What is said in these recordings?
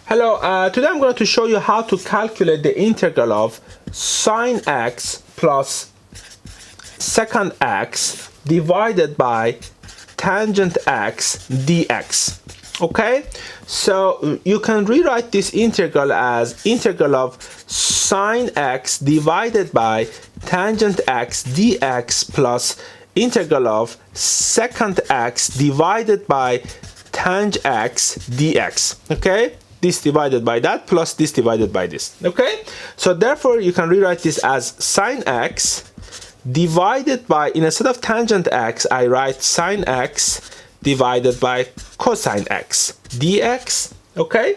Hello, today I'm going to show you how to calculate the integral of sine x plus secant x divided by tangent x dx. Okay, so you can rewrite this integral as integral of sine x divided by tangent x dx plus integral of secant x divided by tang x dx. Okay, this divided by that plus this divided by this. Okay, so therefore you can rewrite this as sine x divided by, instead of tangent x, I write sine x divided by cosine x dx. Okay,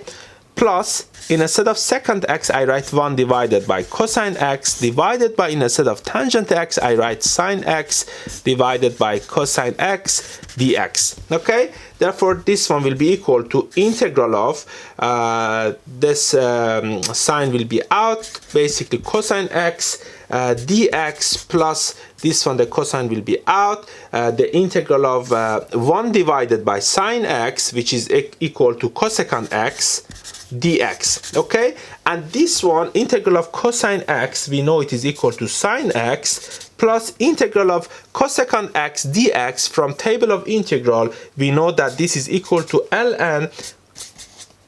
plus instead of secant x, I write 1 divided by cosine x divided by, instead of tangent x, I write sine x divided by cosine x dx. Okay, therefore this one will be equal to integral of this sine will be out, basically cosine x dx plus this one, the cosine will be out, the integral of 1 divided by sine x, which is equal to cosecant x dx. Okay, and this one, integral of cosine x, we know it is equal to sine x plus integral of cosecant x dx. From table of integral we know that this is equal to ln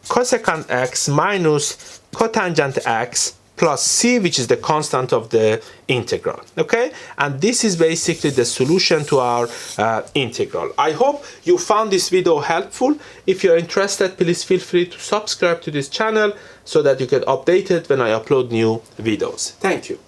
cosecant x minus cotangent x plus c, which is the constant of the integral. Okay, and this is basically the solution to our integral. I hope you found this video helpful. If you're interested, please feel free to subscribe to this channel so that you get updated when I upload new videos. Thank you.